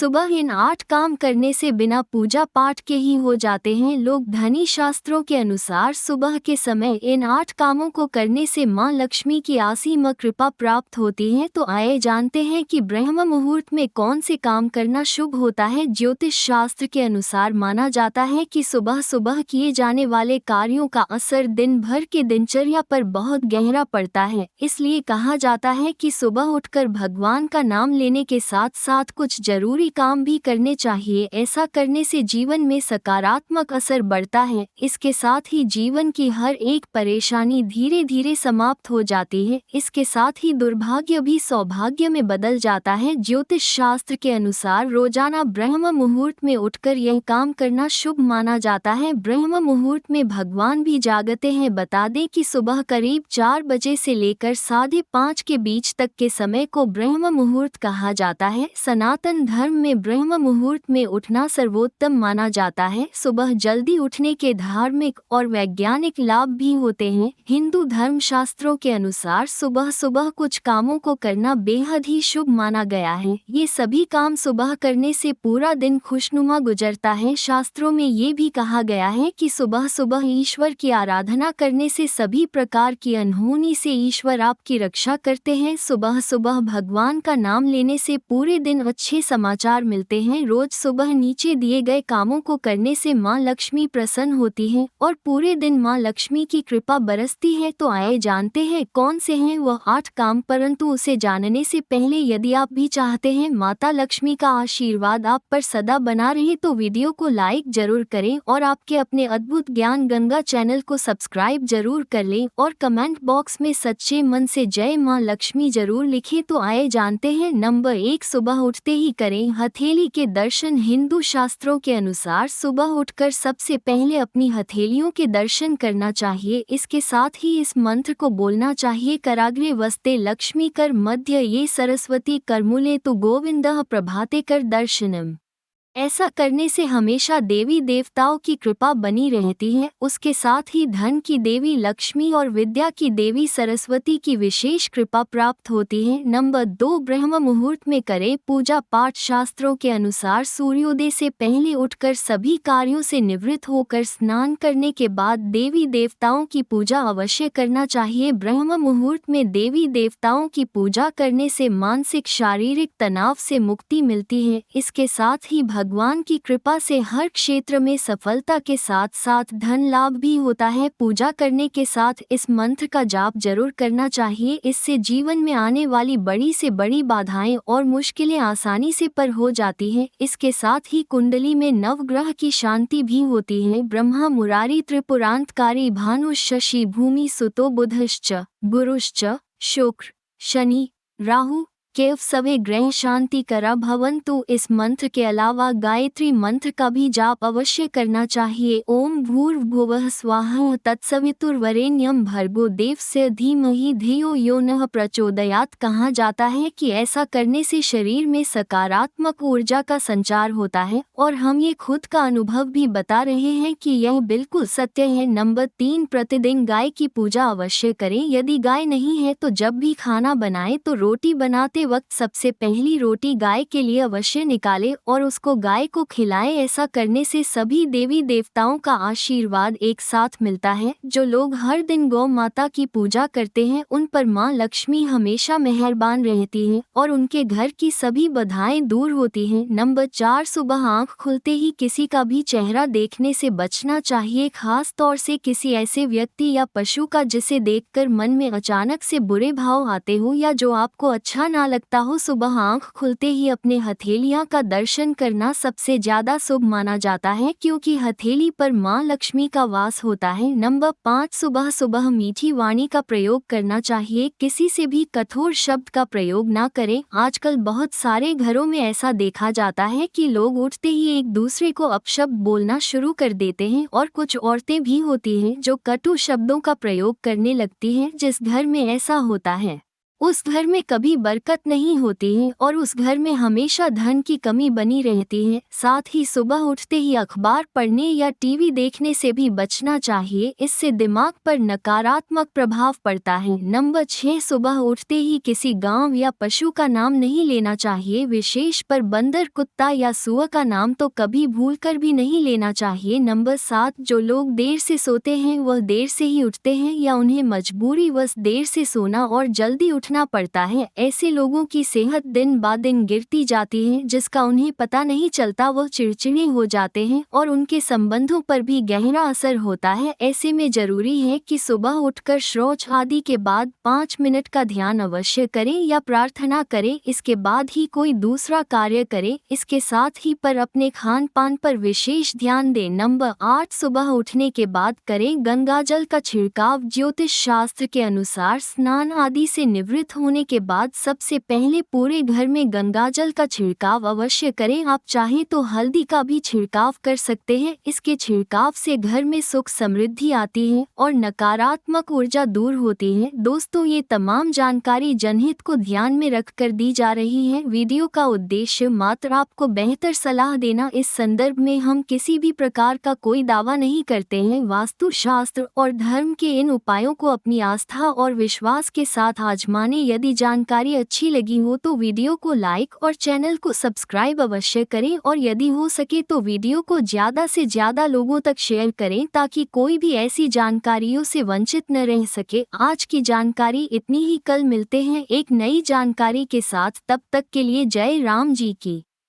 सुबह इन 8 काम करने से बिना पूजा पाठ के ही हो जाते हैं। लोग धनी शास्त्रों के अनुसार सुबह के समय इन 8 कामों को करने से मां लक्ष्मी की असीम कृपा प्राप्त होती है। तो आइए जानते हैं कि ब्रह्म मुहूर्त में कौन से काम करना शुभ होता है। ज्योतिष शास्त्र के अनुसार माना जाता है कि सुबह सुबह किए जाने वाले कार्यों का असर दिन भर के दिनचर्या पर बहुत गहरा पड़ता है। इसलिए कहा जाता है कि सुबह उठकर भगवान का नाम लेने के साथ साथ कुछ जरूरी काम भी करने चाहिए। ऐसा करने से जीवन में सकारात्मक असर बढ़ता है। इसके साथ ही जीवन की हर एक परेशानी धीरे धीरे समाप्त हो जाती है। इसके साथ ही दुर्भाग्य भी सौभाग्य में बदल जाता है। ज्योतिष शास्त्र के अनुसार रोजाना ब्रह्म मुहूर्त में उठकर यह काम करना शुभ माना जाता है। ब्रह्म मुहूर्त में भगवान भी जागते हैं। बता दें कि सुबह करीब 4 बजे से लेकर 5:30 के बीच तक के समय को ब्रह्म मुहूर्त कहा जाता है। सनातन धर्म में ब्रह्म मुहूर्त में उठना सर्वोत्तम माना जाता है। सुबह जल्दी उठने के धार्मिक और वैज्ञानिक लाभ भी होते हैं। हिंदू धर्म शास्त्रों के अनुसार सुबह सुबह कुछ कामों को करना बेहद ही शुभ माना गया है। ये सभी काम सुबह करने से पूरा दिन खुशनुमा गुजरता है। शास्त्रों में ये भी कहा गया है कि सुबह सुबह ईश्वर की आराधना करने से सभी प्रकार की अनहोनी से ईश्वर आपकी रक्षा करते हैं। सुबह सुबह भगवान का नाम लेने से पूरे दिन अच्छे समाचार मिलते हैं। रोज सुबह नीचे दिए गए कामों को करने से मां लक्ष्मी प्रसन्न होती हैं और पूरे दिन मां लक्ष्मी की कृपा बरसती है। तो आइए जानते हैं कौन से हैं वह 8 काम। परंतु उसे जानने से पहले यदि आप भी चाहते हैं माता लक्ष्मी का आशीर्वाद आप पर सदा बना रहे तो वीडियो को लाइक जरूर करें और आपके अपने अद्भुत ज्ञान गंगा चैनल को सब्सक्राइब जरूर कर लें और कमेंट बॉक्स में सच्चे मन से जय मां लक्ष्मी जरूर लिखें। तो आइए जानते हैं। नंबर 1, सुबह उठते ही करें हथेली के दर्शन। हिंदू शास्त्रों के अनुसार सुबह उठकर सबसे पहले अपनी हथेलियों के दर्शन करना चाहिए। इसके साथ ही इस मंत्र को बोलना चाहिए, कराग्रे वस्ते लक्ष्मी कर मध्य ये सरस्वती करमूले तो गोविंदः प्रभाते कर दर्शनम। ऐसा करने से हमेशा देवी देवताओं की कृपा बनी रहती है। उसके साथ ही धन की देवी लक्ष्मी और विद्या की देवी सरस्वती की विशेष कृपा प्राप्त होती है। नंबर 2, ब्रह्म मुहूर्त में करें पूजा पाठ। शास्त्रों के अनुसार सूर्योदय से पहले उठकर सभी कार्यों से निवृत्त होकर स्नान करने के बाद देवी देवताओं की पूजा अवश्य करना चाहिए। ब्रह्म मुहूर्त में देवी देवताओं की पूजा करने से मानसिक शारीरिक तनाव से मुक्ति मिलती है। इसके साथ ही भगवान की कृपा से हर क्षेत्र में सफलता के साथ साथ धन लाभ भी होता है। पूजा करने के साथ इस मंत्र का जाप जरूर करना चाहिए। इससे जीवन में आने वाली बड़ी से बड़ी बाधाएं और मुश्किलें आसानी से पर हो जाती हैं। इसके साथ ही कुंडली में नवग्रह की शांति भी होती है। ब्रह्मा मुरारी त्रिपुरांतकारी भानु शशि भूमि सुतो बुधश्च गुरुश्च शुक्र शनि राहु केव सवे ग्रह शांति करा भवन्तु। इस मंत्र के अलावा गायत्री मंत्र का भी जाप अवश्य करना चाहिए। ओम भूर्भुवः स्वाहा तत्सवितुर्वरेण्यं भर्गो देवस्य धीमहि धियो यो नः प्रचोदयात्। कहा जाता है कि ऐसा करने से शरीर में सकारात्मक ऊर्जा का संचार होता है और हम ये खुद का अनुभव भी बता रहे हैं कि यह बिल्कुल सत्य है। नंबर 3, प्रतिदिन गाय की पूजा अवश्य करें। यदि गाय नहीं है तो जब भी खाना बनाएं तो रोटी बनाते वक्त सबसे पहली रोटी गाय के लिए अवश्य निकालें और उसको गाय को खिलाएं। ऐसा करने से सभी देवी देवताओं का आशीर्वाद एक साथ मिलता है। जो लोग हर दिन गौ माता की पूजा करते हैं उन पर मां लक्ष्मी हमेशा मेहरबान रहती हैं और उनके घर की सभी बाधाएं दूर होती हैं। नंबर 4, सुबह आंख खुलते ही किसी का भी चेहरा देखने से बचना चाहिए, खास तौर से किसी ऐसे व्यक्ति या पशु का जिसे देखकर मन में अचानक से बुरे भाव आते हो या जो आपको अच्छा ना लगता हो। सुबह आंख खुलते ही अपने हथेलियां का दर्शन करना सबसे ज्यादा शुभ माना जाता है क्योंकि हथेली पर मां लक्ष्मी का वास होता है। नंबर 5, सुबह सुबह मीठी वाणी का प्रयोग करना चाहिए। किसी से भी कठोर शब्द का प्रयोग ना करें। आजकल बहुत सारे घरों में ऐसा देखा जाता है कि लोग उठते ही एक दूसरे को अपशब्द बोलना शुरू कर देते हैं और कुछ औरतें भी होती हैं जो कटु शब्दों का प्रयोग करने लगती हैं। जिस घर में ऐसा होता है उस घर में कभी बरकत नहीं होती है और उस घर में हमेशा धन की कमी बनी रहती है। साथ ही सुबह उठते ही अखबार पढ़ने या टीवी देखने से भी बचना चाहिए, इससे दिमाग पर नकारात्मक प्रभाव पड़ता है। नंबर 6, सुबह उठते ही किसी गांव या पशु का नाम नहीं लेना चाहिए, विशेष पर बंदर, कुत्ता या सुअर का नाम तो कभी भूलकर भी नहीं लेना चाहिए। नंबर 7, जो लोग देर से सोते हैं वह देर से ही उठते हैं या उन्हें मजबूरीवश देर से सोना और जल्दी उठना पड़ता है। ऐसे लोगों की सेहत दिन ब दिन गिरती जाती है, जिसका उन्हें पता नहीं चलता। वह चिड़चिड़े हो जाते हैं और उनके संबंधों पर भी गहरा असर होता है। ऐसे में जरूरी है कि सुबह उठकर शौच आदि के बाद 5 मिनट का ध्यान अवश्य करें या प्रार्थना करें, इसके बाद ही कोई दूसरा कार्य करें। इसके साथ ही पर अपने खान पान पर विशेष ध्यान दें। नंबर 8, सुबह उठने के बाद करें गंगाजल का छिड़काव। ज्योतिष शास्त्र के अनुसार स्नान आदि से निवृत्त होने के बाद सबसे पहले पूरे घर में गंगाजल का छिड़काव अवश्य करें। आप चाहें तो हल्दी का भी छिड़काव कर सकते हैं। इसके छिड़काव से घर में सुख समृद्धि आती है और नकारात्मक ऊर्जा दूर होती है। दोस्तों, ये तमाम जानकारी जनहित को ध्यान में रखकर दी जा रही है। वीडियो का उद्देश्य मात्र आपको बेहतर सलाह देना। इस संदर्भ में हम किसी भी प्रकार का कोई दावा नहीं करते हैं। वास्तु शास्त्र और धर्म के इन उपायों को अपनी आस्था और विश्वास के साथ आजमाने। यदि जानकारी अच्छी लगी हो तो वीडियो को लाइक और चैनल को सब्सक्राइब अवश्य करें और यदि हो सके तो वीडियो को ज़्यादा से ज़्यादा लोगों तक शेयर करें ताकि कोई भी ऐसी जानकारियों से वंचित न रह सके। आज की जानकारी इतनी ही, कल मिलते हैं एक नई जानकारी के साथ। तब तक के लिए जय राम जी की।